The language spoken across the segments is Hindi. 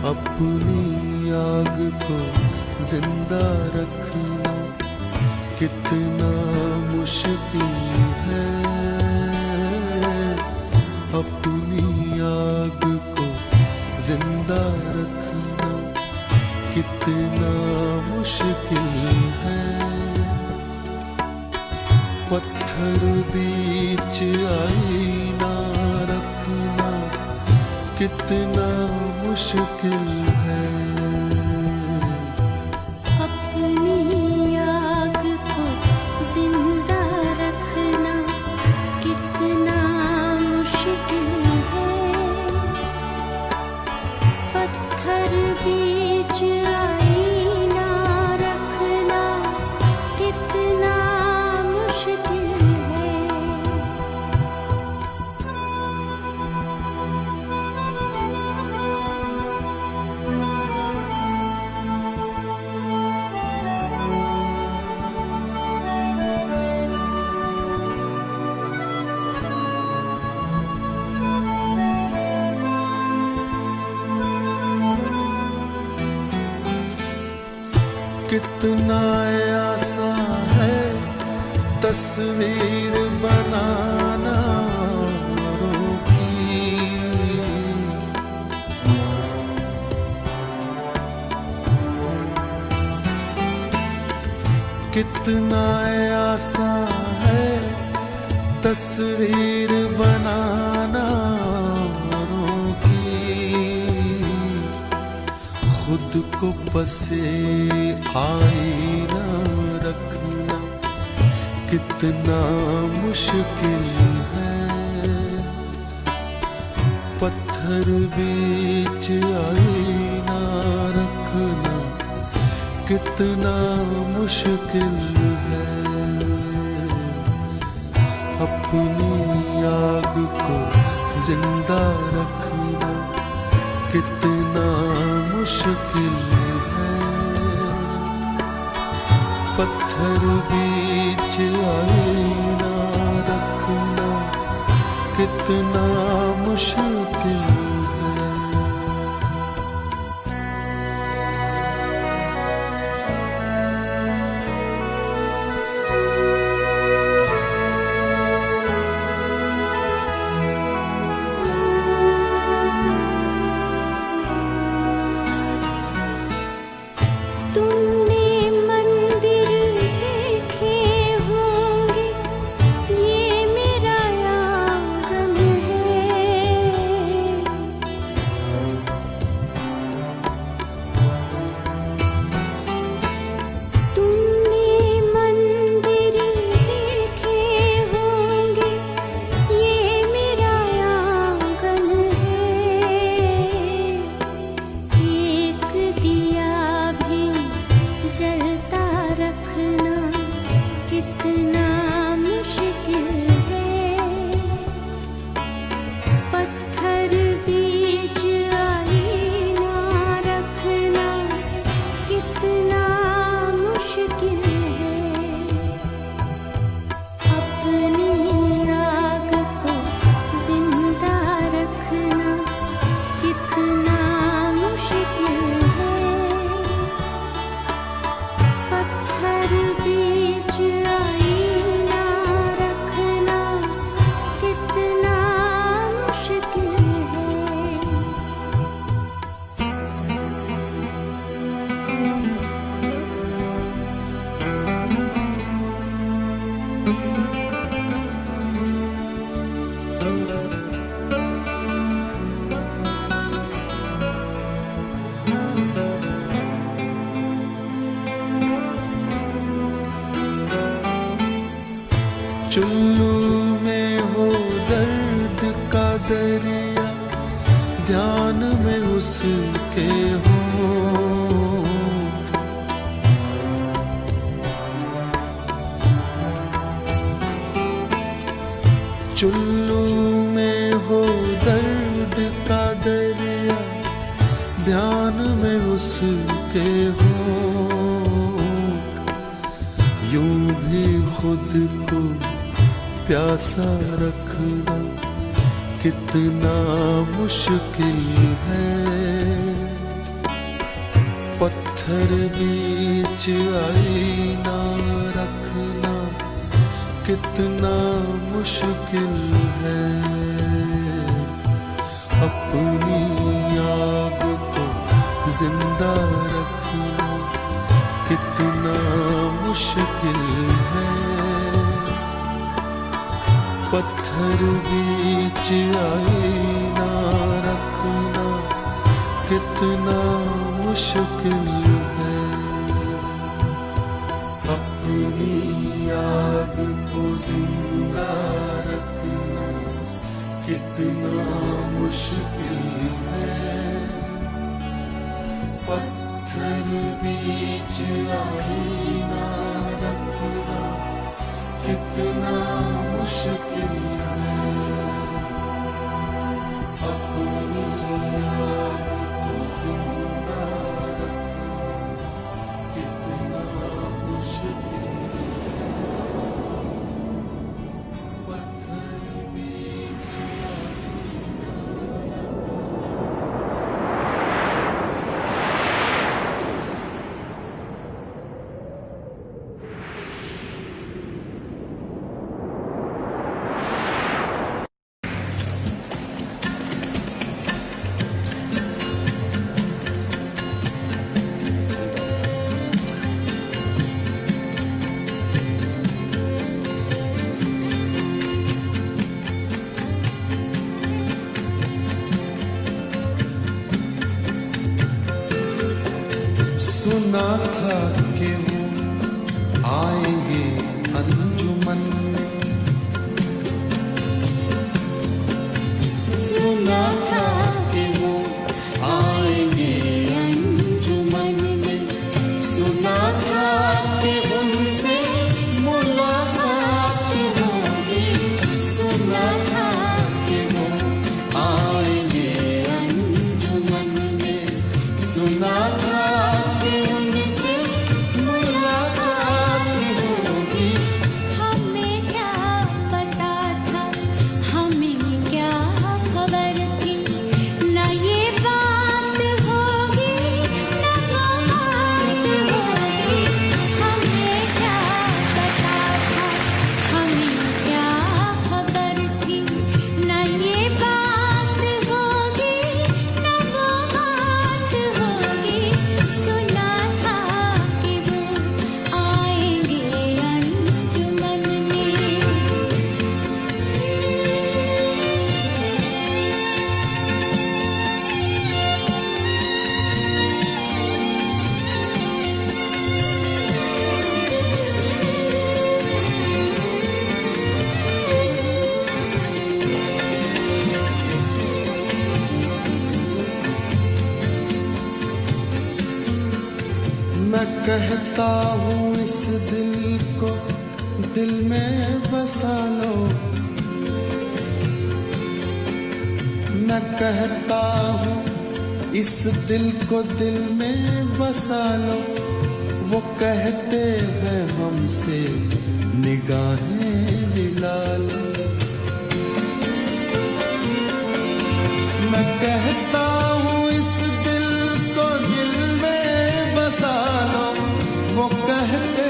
अपनी आग को जिंदा रखना कितना मुश्किल है। अपनी आग को जिंदा रखना कितना मुश्किल है। पत्थर बीच आईना रखना कितना मुश्किल है। अपनी आग को जिंदा रखना कितना मुश्किल है। पत्थर बीच आईना रखना कितना मुश्किल है। कितना आसान है तस्वीर बनाना औरों की। कितना आसान है तस्वीर बनाना औरों की। खुद को पसे आईना रखना कितना मुश्किल है। पत्थर बीच आईना रखना कितना मुश्किल है। अपनी आग को जिंदा रखना कितना मुश्किल है। पत्थर बीच आईना रखना कितना मुश्किल है। तुमने मंदिर देखे होंगे, ये मेरा आंगन है। तुमने मंदिर देखे होंगे, ये मेरा आंगन है। एक दिया भी जलता रखना कितना मुश्किल है। पत्थर बीच आईना रखना कितना मुश्किल है। अपनी आग को जिंदा रखना कितना मुश्किल है। पत्थर बीच आईना रखना कितना मुश्किल है। चुल्लू में हो दर्द का दरिया, ध्यान में उसके हो। चुल्लू में हो दर्द का दरिया, ध्यान में उसके हो। यूं भी खुद को प्यासा रखना कितना मुश्किल है। पत्थर बीच आईना रखना कितना मुश्किल है, अपनी आग को जिंदा रखना कितना मुश्किल है। पत्थर बीच आईना रखना कितना मुश्किल है, अपनी आग को जिंदा रखना कितना मुश्किल है। पत्थर बीच आईना रखना कितना मुश्किल है, अपनी आग को जिंदा रखना कितना मुश्किल है। पत्थर बीच सुना था कि वो आएंगे अंजुमन में, सुना था कि वो आएंगे अंजुमन में, सुना था कि उनसे मुलाकात होगी, सुना था कि वो आएंगे अंजुमन में, सुना था मैं कहता हूँ इस दिल को दिल में बसा लो, मैं कहता हूँ इस दिल को दिल में बसा लो। वो कहते हैं हमसे निगाहें मिला लो, मैं कहता हूँ इस दिल को दिल में बसा लो। वो कहते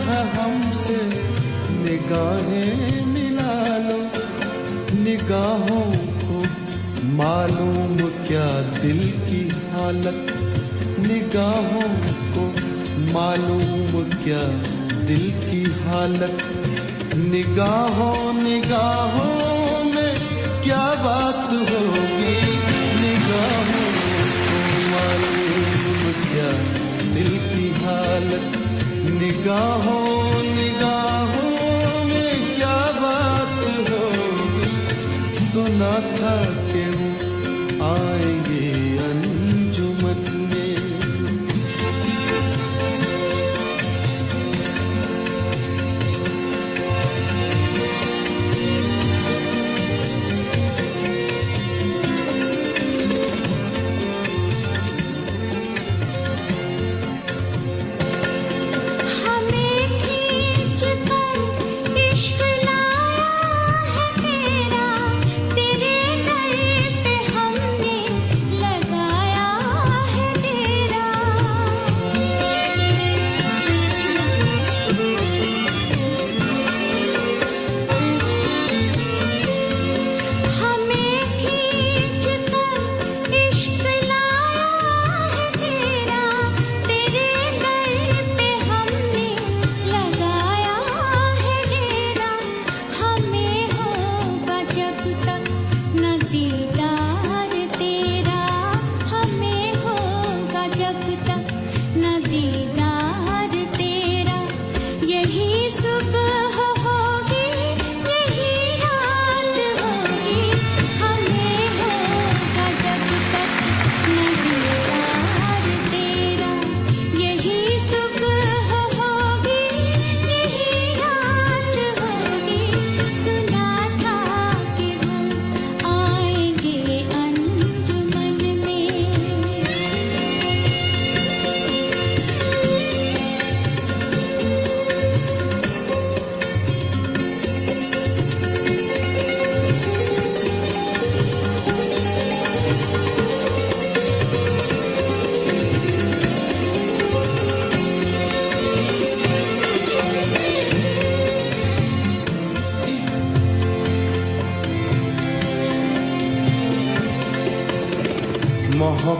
हैं हमसे निगाहें मिला लो। निगाहों को मालूम क्या दिल की हालत, निगाहों को मालूम क्या दिल की हालत। निगाहों निगाहों में क्या बात होगी, निगाहों को मालूम क्या दिल की हालत। निगाहों निगाहों में क्या बात होगी। सुना था कि आएंगे अंजुमन में, इश्क लाया है तेरा, तेरे दर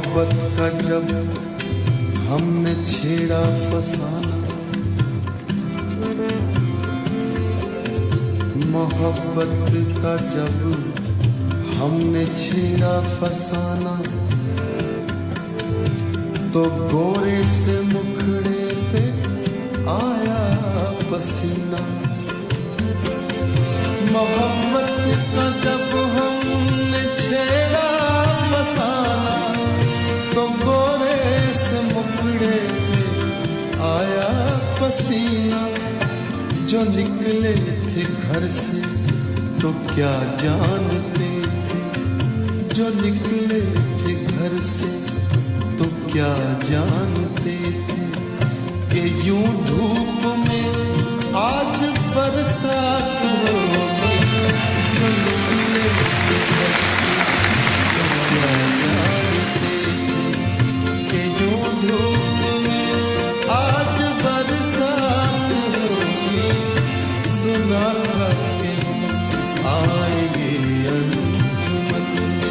मोहब्बत का जब हमने छेड़ा फसाना, मोहब्बत का जब हमने छेड़ा फसाना, तो गोरे से मुखड़े पे आया पसीना। मोहब्बत का जब हमने छेड़ा फसाना, तो गोरे से मुखड़े पे आया पसीना। जो निकले थे घर से तो क्या जानते थे, जो निकले थे घर से तो क्या जानते थे कि यूं धूप में आज बरसात होगी। जो निकले थे घर से तो क्या जानते थे कि यूं धूप में आज बरसात होगी। सुना था कि आएंगे अंजुमन में।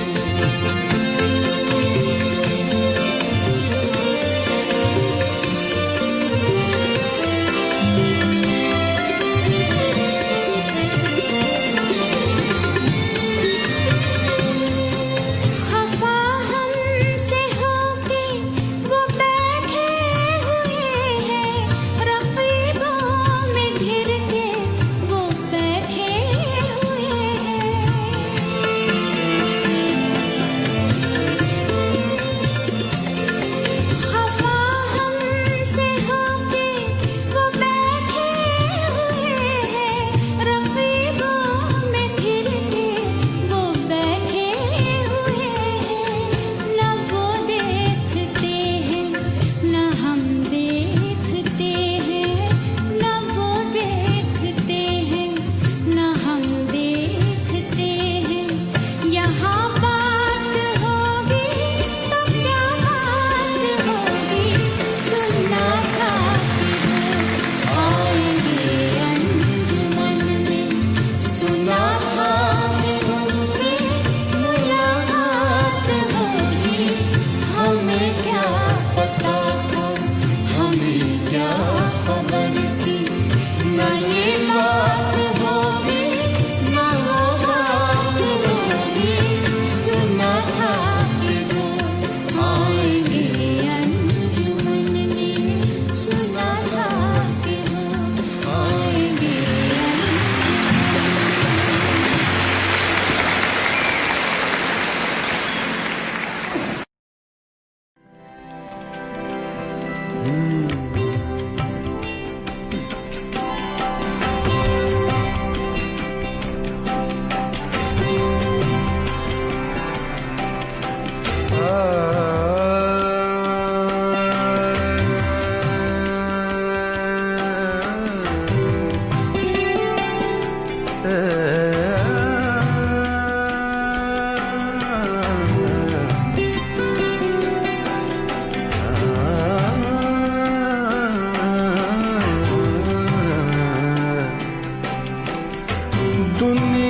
दुनिया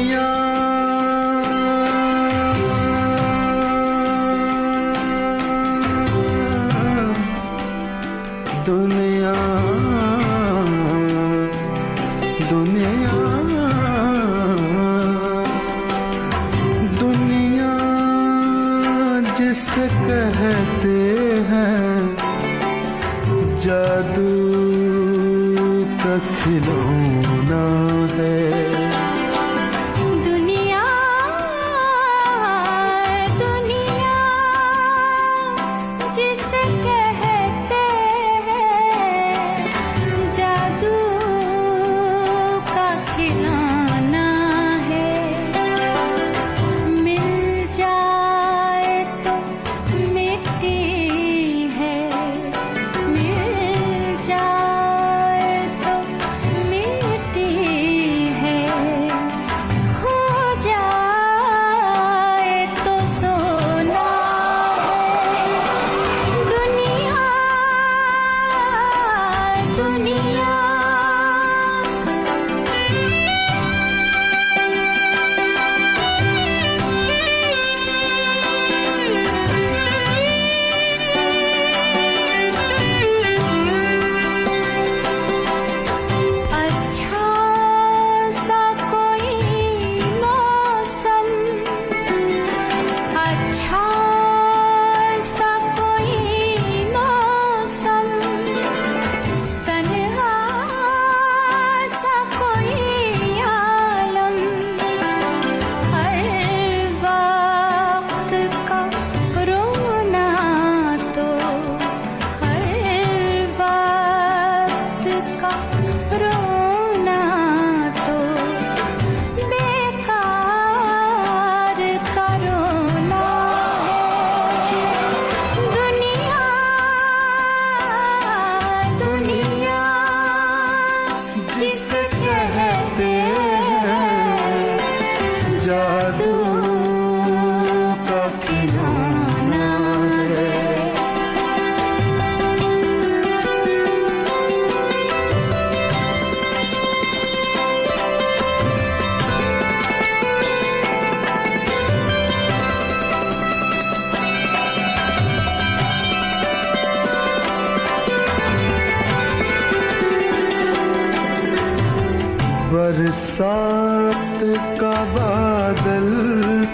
बरसात का बादल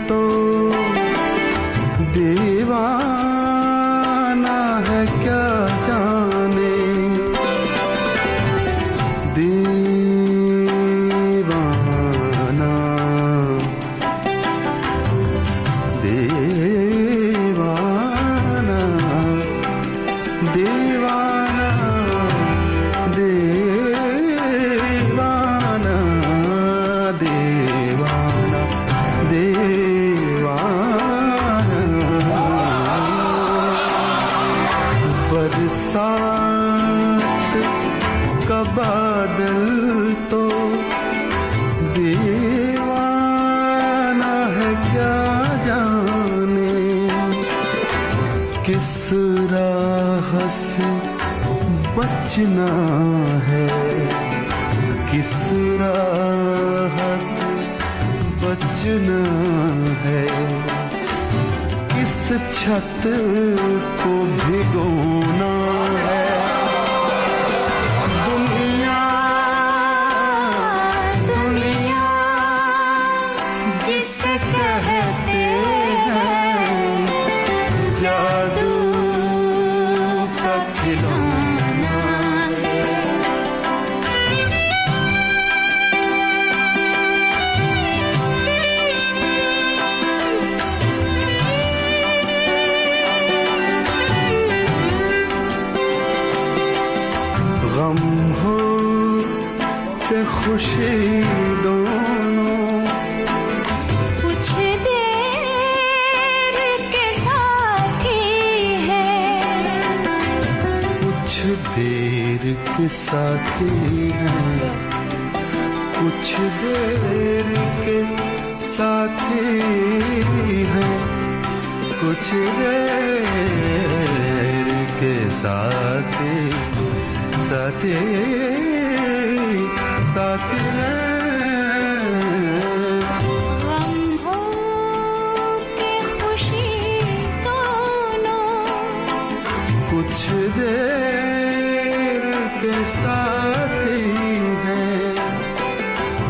तो दीवाना है क्या जाने, दीवाना दीवाना दीवाना दीवाना दीवाना दीवाना। बरसात का बादल तो दीवाना है क्या जाने, किस राह से बचना है, किस राह से बचना है, किस छत को भिगोना है। दुनिया दुनिया जिसे कहते हैं जादू का खिलौना है। गम हो के खुशी दोनों कुछ देर के साथी है, कुछ देर के साथी हैं, कुछ देर के साथी हैं, कुछ देर के साथी साथी साथी हैं। गम हो के खुशी दोनों कुछ देर के साथी हैं,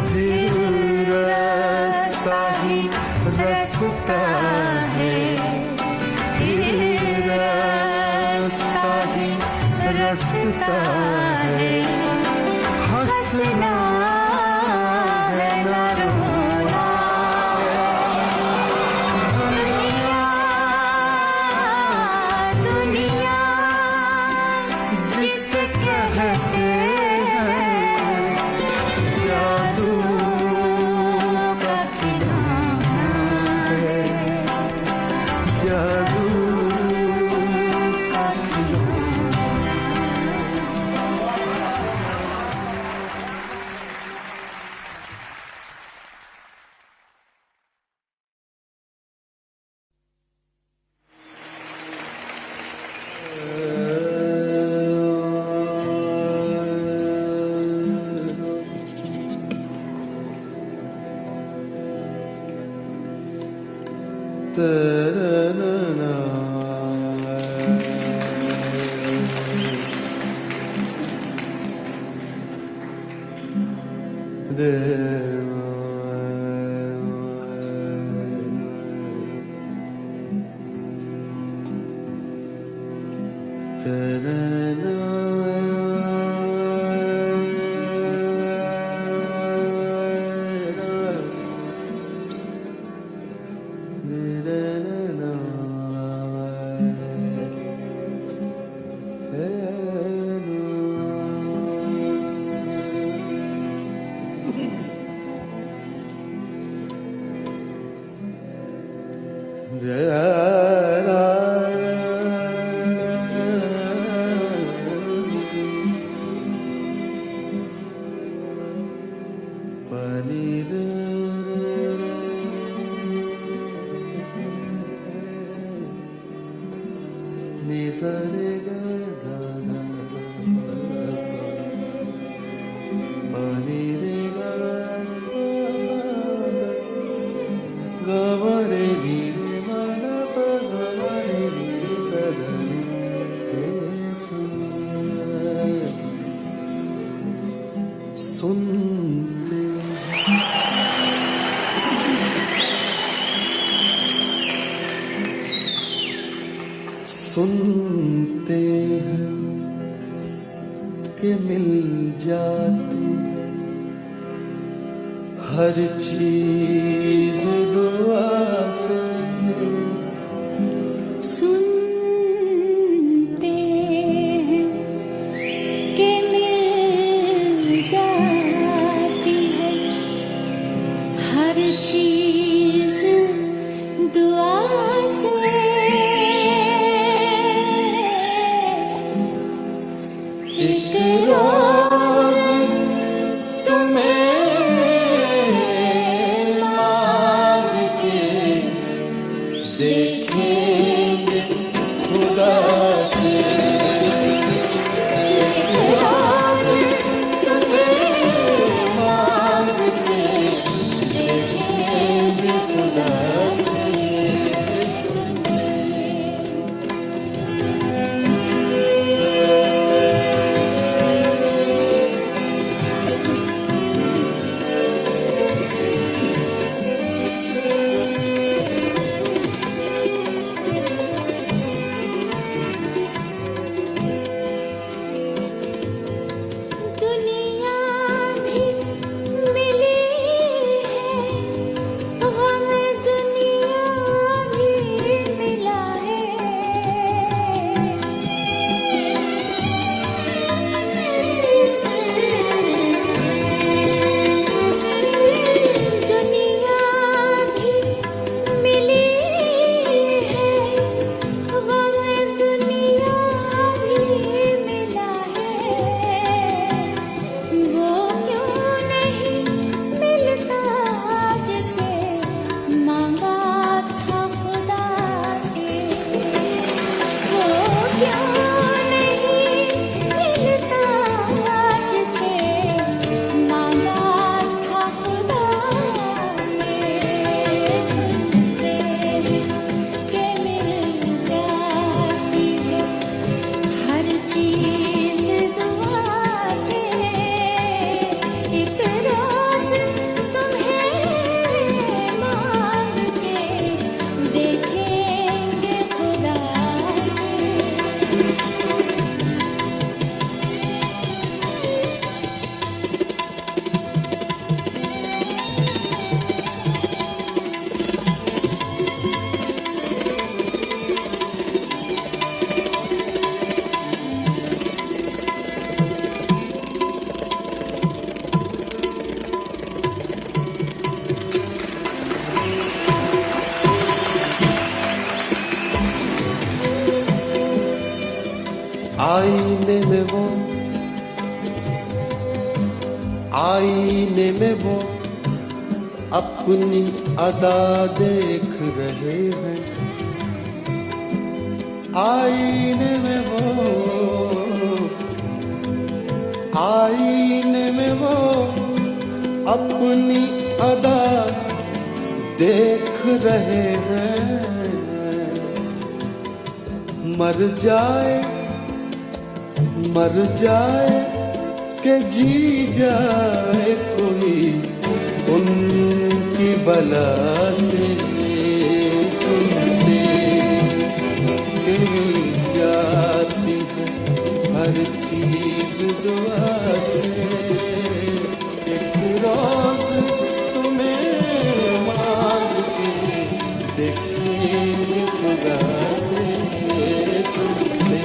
फिर रास्ता ही रास्ता है, फिर रास्ता ही रास्ता है। हंसना है ना रोना है। दुनिया जिसे कहते हैं जादू का खिलौना है, जादू का खिलौना। सुनते के मिल जाती है हर चीज दुआ से। सुनते हैं कि मिल जाती है हर चीज दुआ से। एक रोज तुम्हें मांग के देखेंगे खुदा से। रोज तुम्हें मांग के देखेंगे खुदा से। दुनिया भी मिली है हमें, दुनिया भी मिला है। दुनिया भी मिली है हमें, दुनिया भी मिला है। वो क्यों नहीं मिलता जिसे मांगा था खुदा से। वो क्यों नहीं मिलता जिसे मांगा था खुदा से। सुनते हैं कि मिल जाती है हर चीज दुआ से। एक रोज तुम्हें मांग के देखेंगे खुदा से। आईने में वो अपनी अदा देख रहे हैं। आईने में वो अपनी अदा देख रहे हैं। मर जाए के जी जाए कोई उनकी बला से। सुनते के मिल जाती है हर चीज दुआ से। एक रोज तुम्हें मांग के देखेंगे खुदा से। सुनते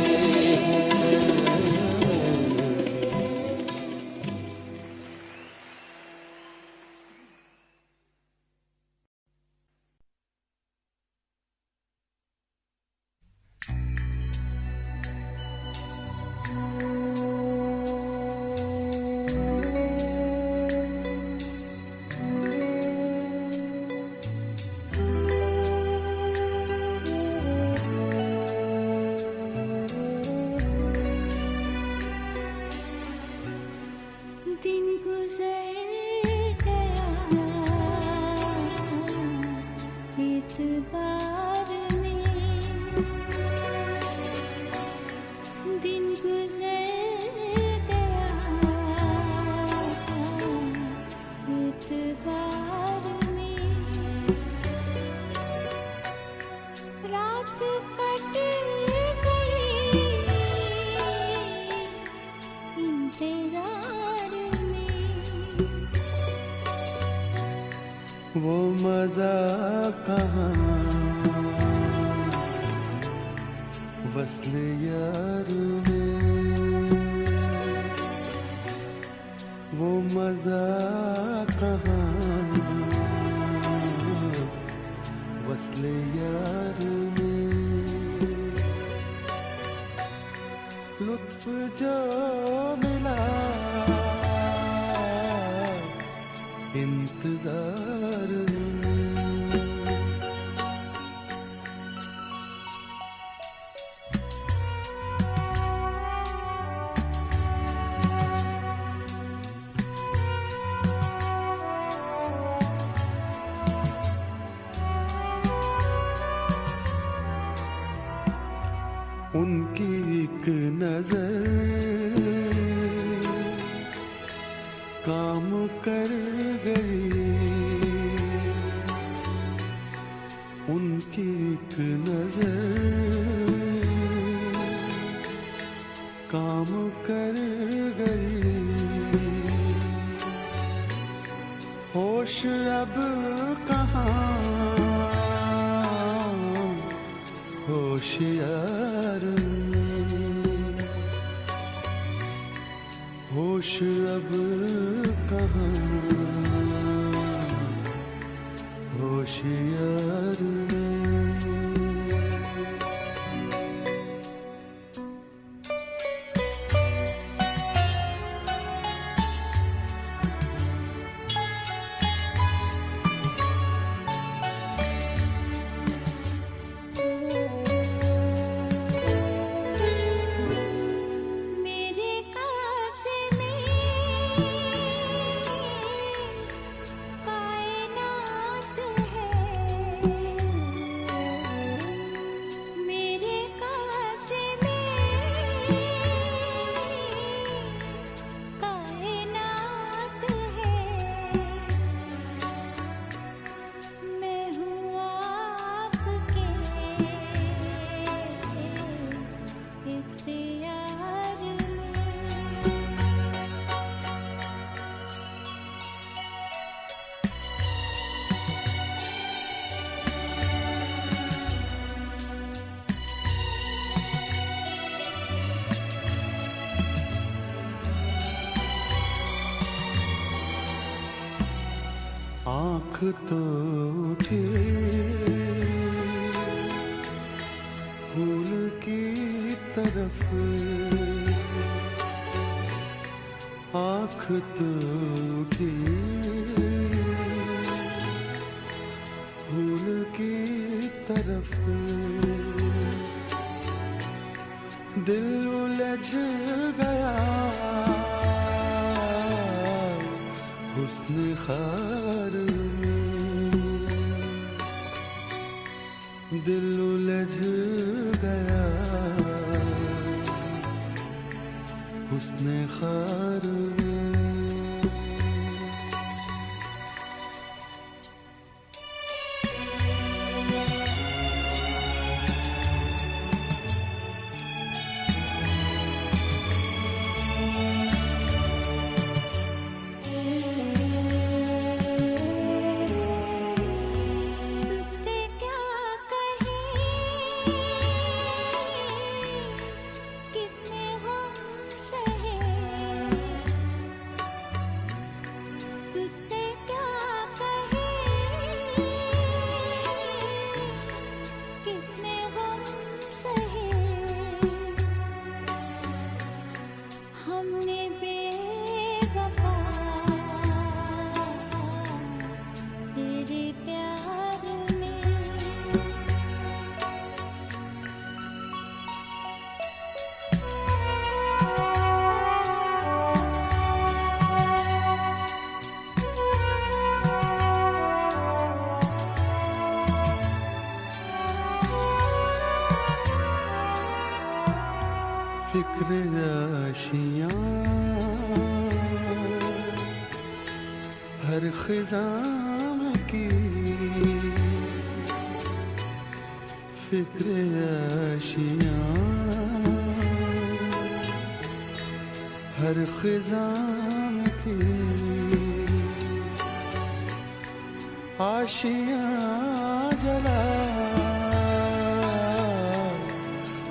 दिन गुजर गया इतबार में। दिन गुजर गया इतबार में। रात कट गई लुत्फ जो मिला इंतजार में। उनकी एक नजर काम कर गई, उनकी एक नजर काम कर गई। होश अब कहाँ होशियार में, होश अब कहाँ होशियार में। आँख तो उठे फूल की तरफ, आँख तो उठे फूल की तरफ। दिल उलझ गया हुस्न खार में, दिल उलझ गया हुस्न खार में। फिक्र आशियाँ हर ख़िज़ां की, फिक्र आशियाँ हर ख़िज़ां की। आशियाँ जला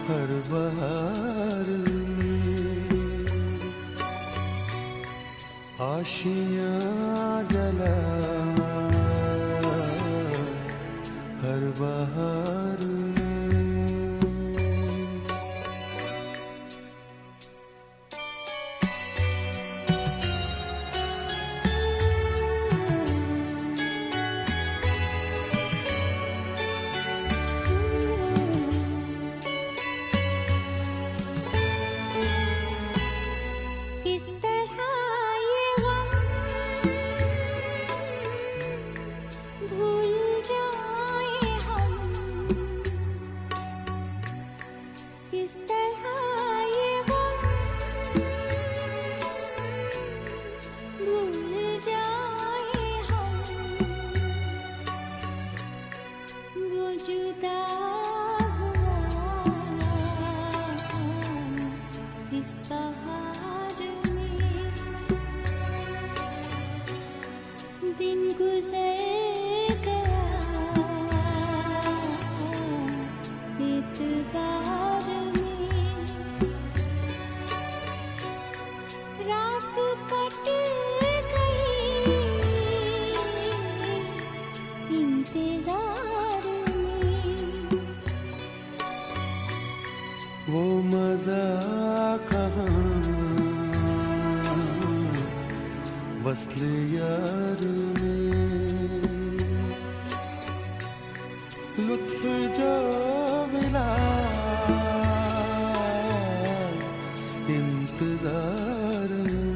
हर बहार में, आशियाँ जला हर बहार में। इस बहार में दिन गुजर गया एतबार में, रात कट गई इंतजार में। वो मजा कहाँ वस्ले यार में, लुत्फ जो मिला इंतजार में।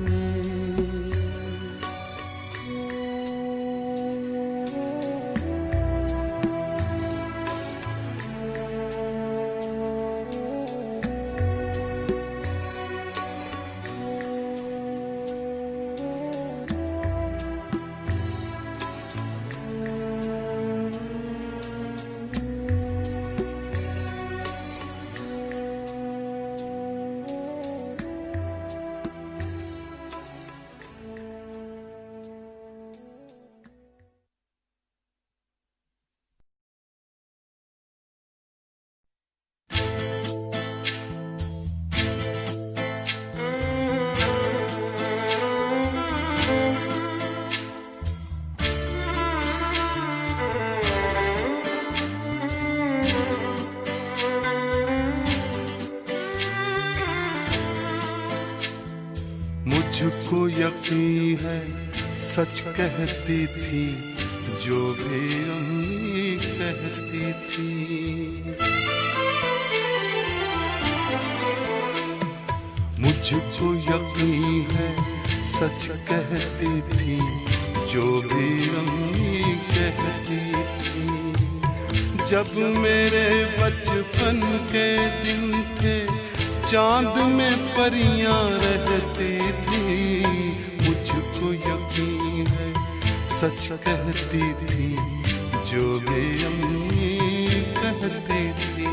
मुझको यकीन है सच कहती थी जो भी अम्मी कहती थी। मुझको यकीन है सच कहती थी जो भी अम्मी कहती थी। जब मेरे बचपन के दिन थे चांद में परियां रहती थी। मुझको यकीन है सच कहती थी जो भी अम्मी कहती थी।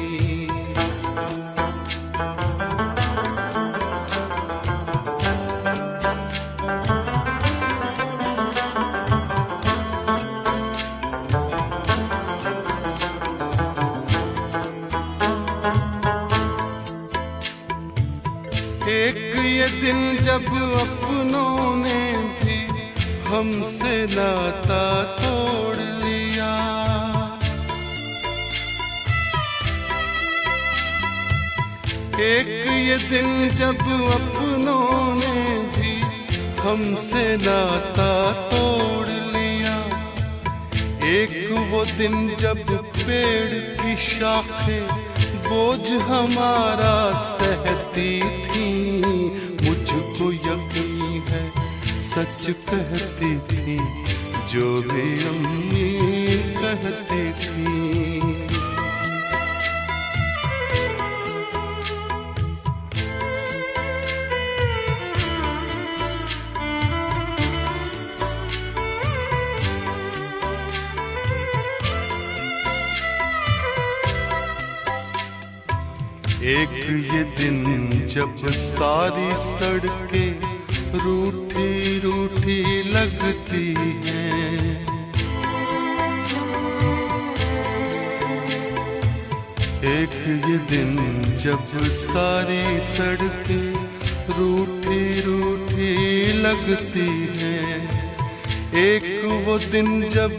एक ये दिन जब अपनों ने भी हमसे नाता तोड़ लिया। एक ये दिन जब अपनों ने भी हमसे नाता तोड़ लिया। एक वो दिन जब पेड़ की शाखें बोझ हमारा सहती थी। मुझको यकीन है सच कहती थी जो भी अम्मी कहती थी। एक ये दिन जब सारी सड़कें रूठी रूठी लगती हैं। एक ये दिन जब सारी सड़कें रूठी रूठी लगती हैं। एक वो दिन जब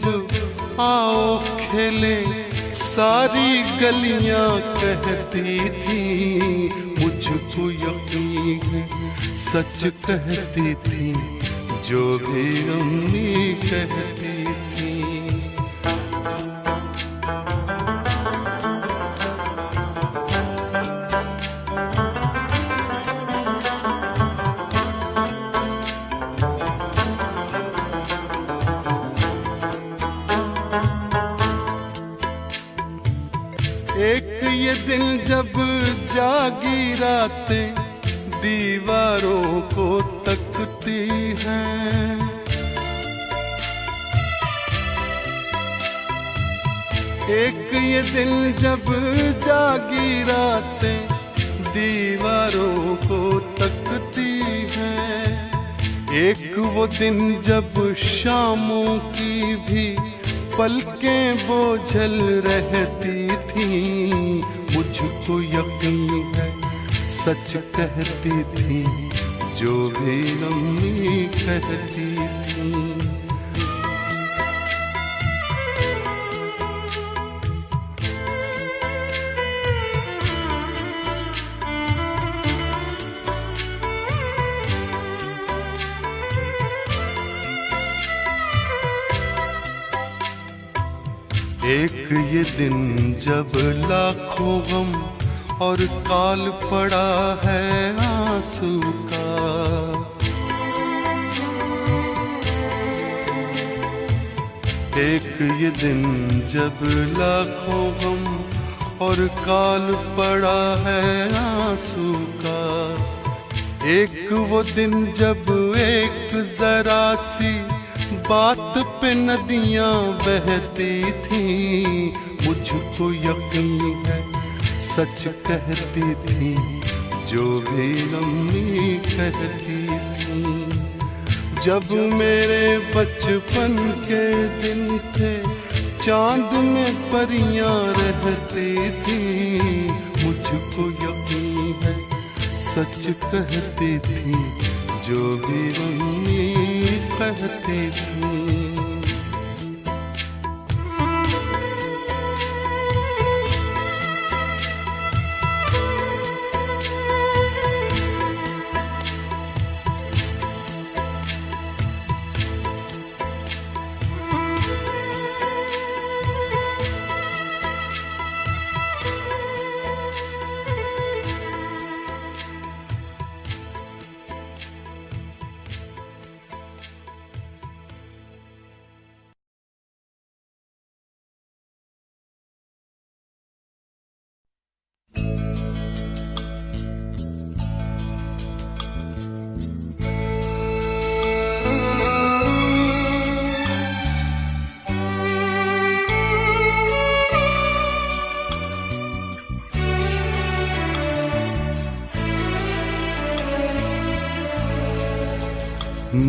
आओ खेले सारी गलियां कहती थी। मुझको यकीन है सच कहती थी जो भी अम्मी कहती थी। एक ये दिन जब जागी रातें दीवारों को तकती हैं। एक ये दिन जब जागी रातें दीवारों को एक वो दिन जब शामों की भी पलकें बोझल रहती थी, मुझको यकीन है सच कहती थी जो भी अम्मी कहती थी। एक ये दिन जब लाखों गम और काल पड़ा है आंसू का, एक ये दिन जब लाखों गम और काल पड़ा है आंसू का, एक वो दिन जब एक जरा सी बात पे नदियां बहती थी, मुझको यकीन है सच कहती थी जो भी अम्मी कहती थी। जब मेरे बचपन के दिन थे चांद में परियां रहती थी, मुझको यकीन है सच कहती थी जो भी अम्मी कहती थी।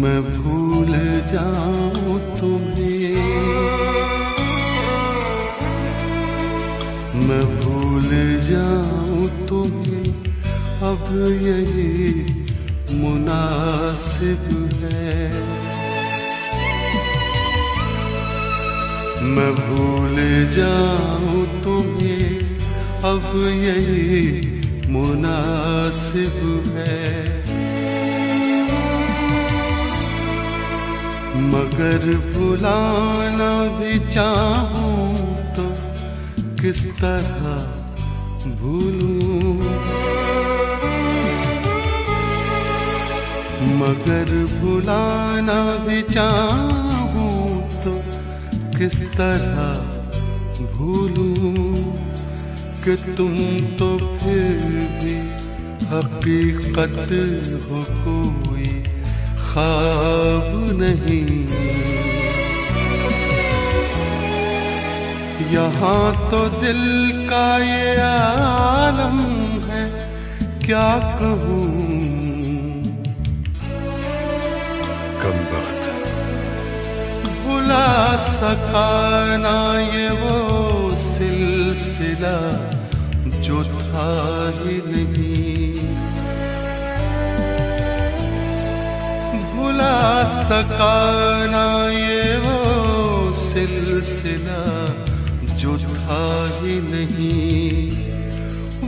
मैं भूल जाऊं तुम्हें, मैं भूल जाऊं तुम्हें, अब यही मुनासिब है। मैं भूल जाऊं तुम्हें, अब यही मुनासिब है। मगर भुलाना भी चाहूं तो किस तरह भूलूं, मगर भुलाना भी चाहूं तो किस तरह भूलूं कि तुम तो फिर भी हकीकत हो, कोई ख्वाब नहीं। यहाँ तो दिल का ये आलम है, क्या कहूँ कमबख्त, भुला सका ना ये वो सिलसिला जो था ही नहीं, भुला सका ना ये वो सिलसिला जो था ही नहीं।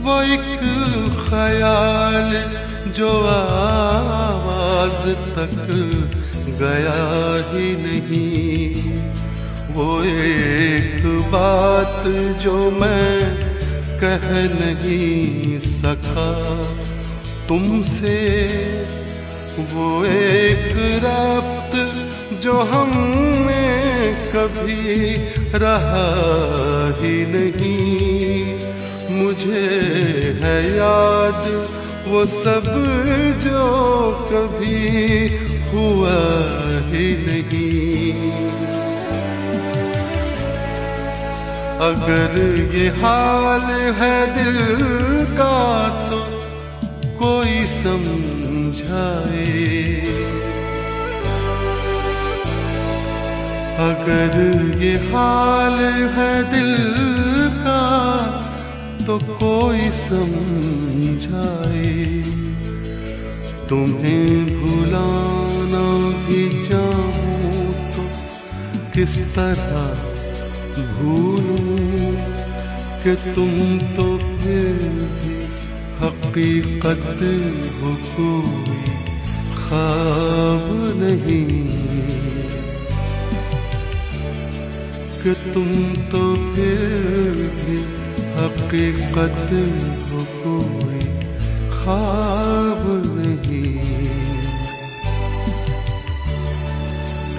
वो एक ख्याल जो आवाज तक गया ही नहीं, वो एक बात जो मैं कह नहीं सका तुमसे, वो एक रब्त जो हमने कभी रहा ही नहीं। मुझे है याद वो सब जो कभी हुआ ही नहीं। अगर ये हाल है दिल का तो कोई समझाए, अगर ये हाल है दिल का तो कोई समझाए। तुम्हें भुलाना भी चाहूं तो किस तरह भूलूं कि तुम तो फिर भी हकीकत हो, कोई ख्वाब नहीं। कि तुम तो फिर भी हकीकत हो, कोई ख्वाब नहीं।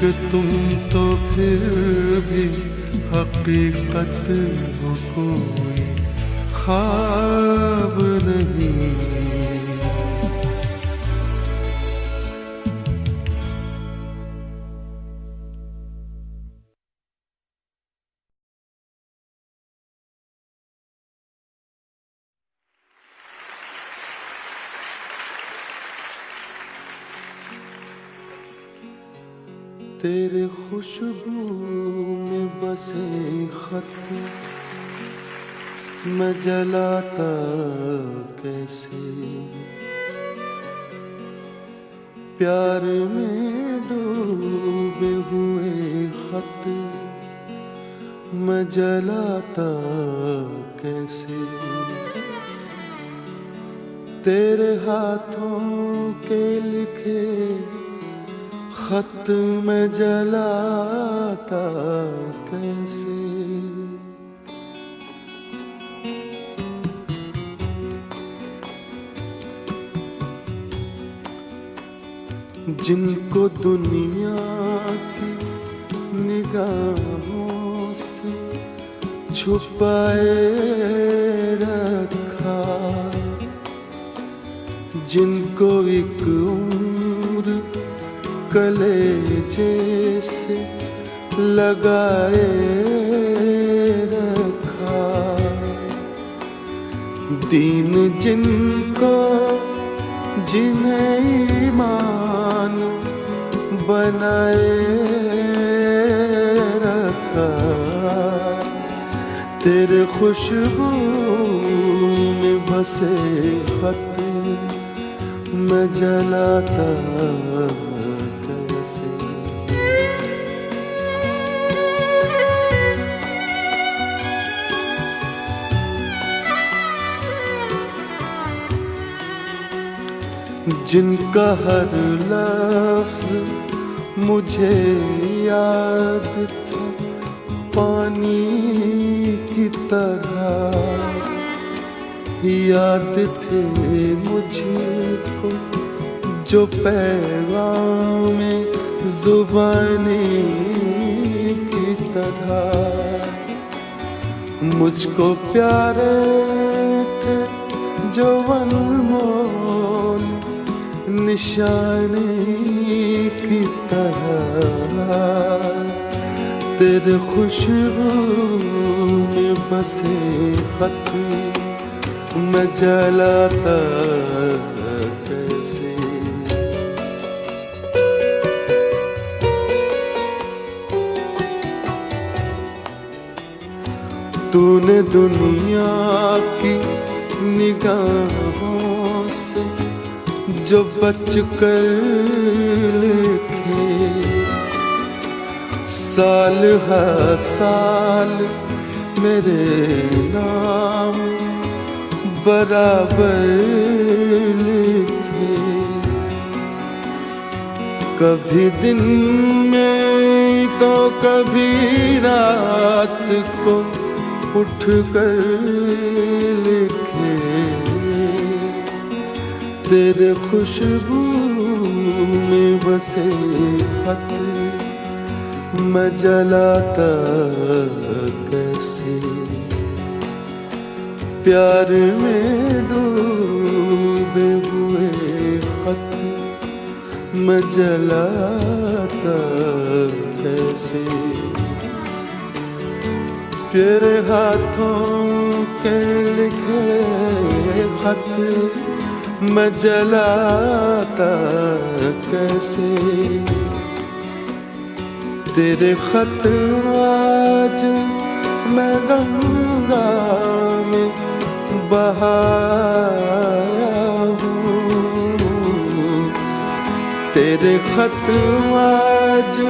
कि तुम तो फिर भी हकीकत हो, कोई ख्वाब नहीं। तेरे खुशबू में बसे खत मैं जलाता कैसे। प्यार में डूबे हुए खत मैं जलाता कैसे। तेरे हाथों के लिखे खत में जलाता कैसे। जिनको दुनिया की निगाहों से छुपाए रखा, जिनको एक उम्र कलेजे से लगाए रखा, दीन जिनको जिन्हें ईमान बनाए रखा, तेरे खुशबू में बसे खत मैं जलाता कैसे। जिनका हर लफ्ज मुझे याद था पानी की तरह, याद थे मुझको जो पैगाम जुबानी की तरह, मुझको प्यारे थे जो अनमोल निशानी की तरह, तेरे खुशबू में बसे खत मैं जलाता कैसे। तूने दुनिया की निगाहों से जो बच कर लिखे, साल हर साल मेरे नाम बराबर लिखे, कभी दिन में तो कभी रात को उठ कर लिखे, तेरे खुशबू में बसे खत मैं जलाता कैसे। प्यार में डूबे हुए खत मैं जलाता कैसे। तेरे हाथों के लिखे खत मैं जलाता कैसे। तेरे खत आज मैं गंगा में बहाया हूँ। तेरे खत आज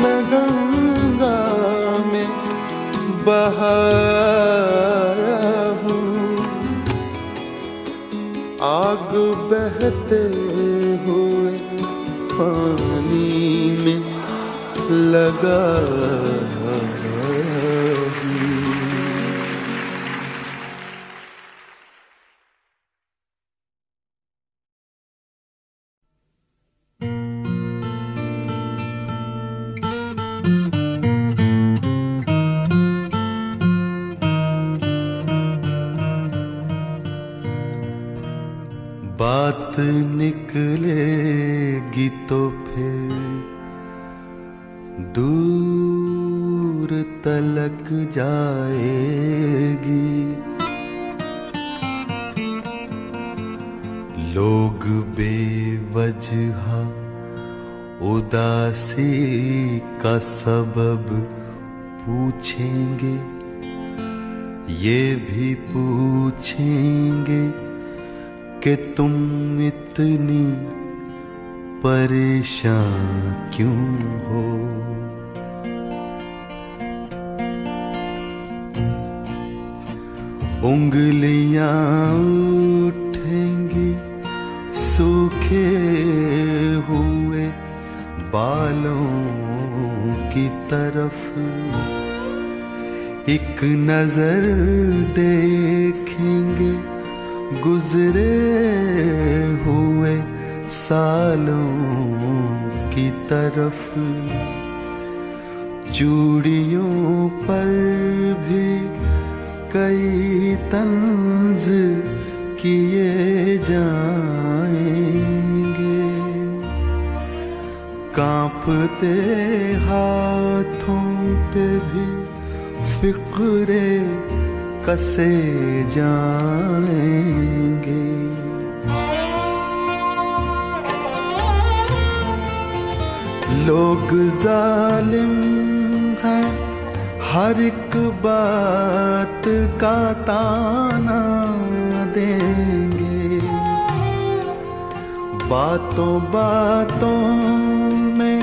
मैं गंगा में बहाया हूँ। आग बहते हुए पानी में लगा बात निकलेगी तो फिर दूर तलक जाएगी। लोग बेवजह उदासी का सबब पूछेंगे, ये भी पूछेंगे कि तुम इतनी परेशान क्यों हो। उंगलियां उठेंगी सूखे हुए बालों की तरफ, एक नजर देखेंगे गुजरे हुए सालों की तरफ। चूड़ियों पर भी कई तंज किए जाएंगे, कांपते हाथों पे भी फिक्रे कसे जाएंगे। लोग जालिम हैं, हर एक बात का ताना देंगे। बातों बातों में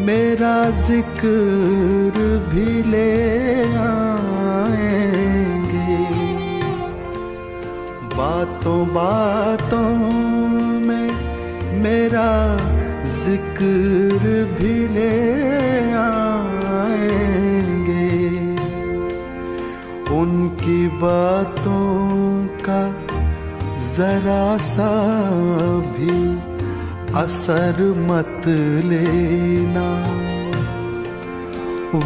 मेरा जिक्र भी ले आएंगे। बातों बातों में मेरा जिक्र भी ले आएंगे। उनकी बातों का जरा सा भी असर मत लेना,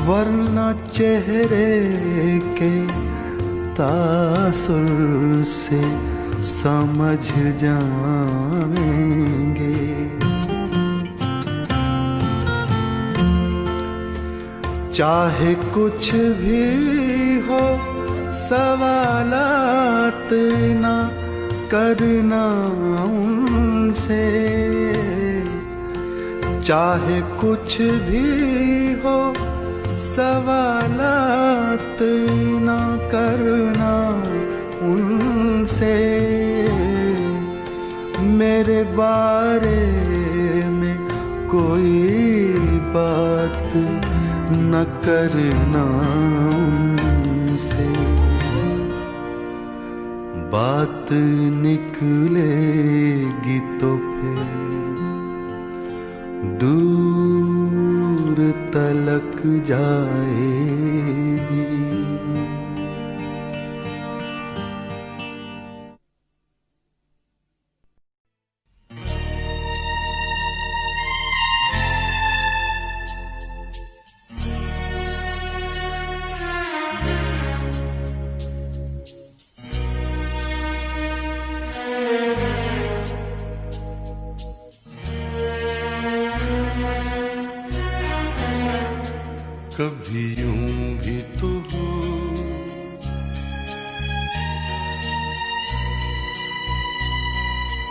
वरना चेहरे के तासुर से समझ जाएंगे। चाहे कुछ भी हो सवालात ना करना उनसे, चाहे कुछ भी हो सवालात ना करना उनसे। मेरे बारे में कोई बात न करना उनसे। बात निकलेगी तो फिर दूर तलक जाएगी। कभी यूं भी तो हो,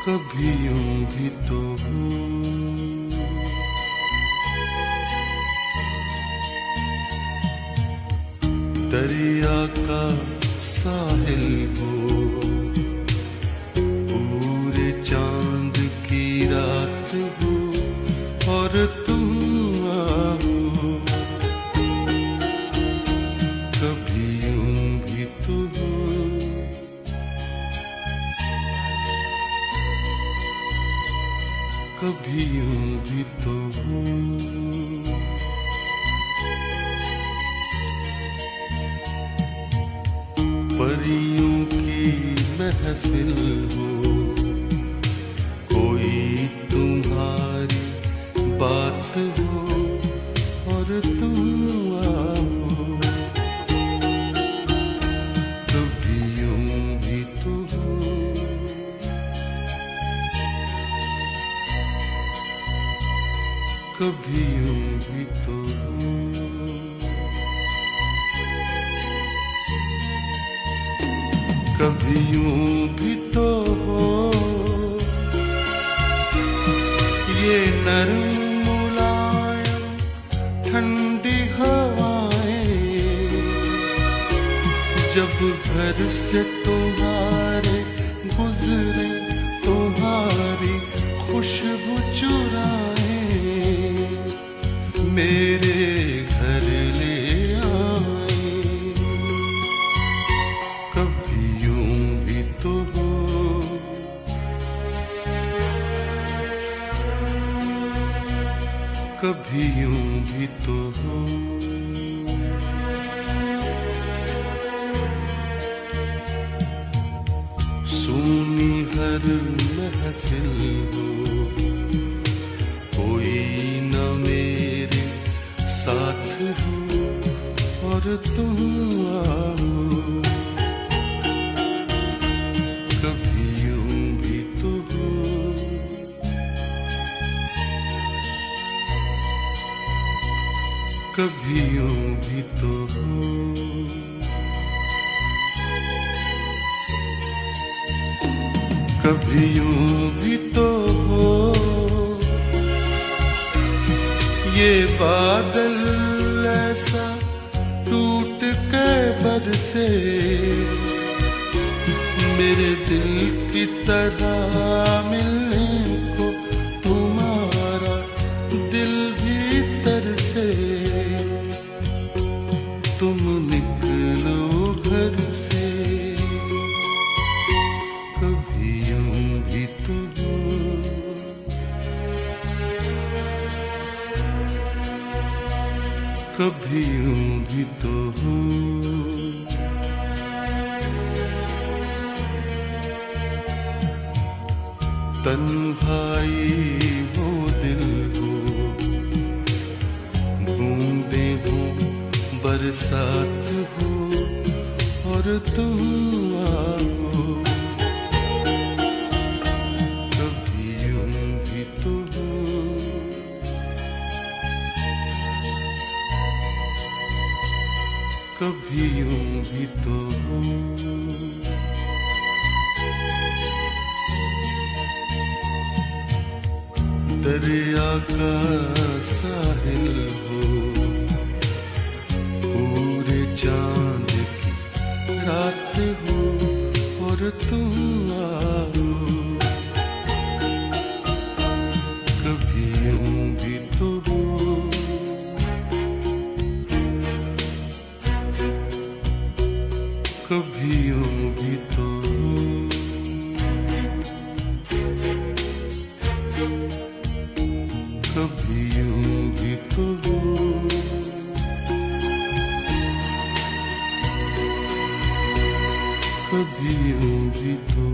कभी यूं भी तो हो। दरिया का साहिल हो, पूरे चांद की रात हो और तुम आओ, कभी यूं भी तो हो, कभी यूं भी तो हो। परियों की महफिल हो, कोई तुम्हारी बात हो और तुम आओ, कभी यूं भी तो हो, कभी यूं भी तो हो। कभी यूं भी तो हो, ये नरम मुलायम ठंडी हवाएं, जब घर से तुम्हारे गुजरे तुम्हारी खुशबू चुराए, मेरे घर ले आए, कभी यूं भी तो हो, कभी यूं भी तो हो। सूनी हर महफिल हो, कोई न मेरे साथ हो और तुम आओ, कभी यूं भी तो हो, कभी यूं भी तो हो। कभी यूं भी तो हो, ये बादल ऐसा टूट के बरसे, मेरे दिल की तरह मिलने को तुम्हारा दिल भी तरसे, तुम निकलो घर से, कभी यूं भी तो हो, कभी यूं भी तो हो। तन्हाई हो दिल हो, बूंदे हो बरसात हो और तुम आओ, कभी यूं भी तो हो, कभी यूं भी तो हो। दरिया का साहिल हो, पूरे चांद की रात हो और तुम आओ, कभी यूं भी तो हो, कभी यूं भी तो हो, कभी यूं भी तो हो, कभी यूं भी तो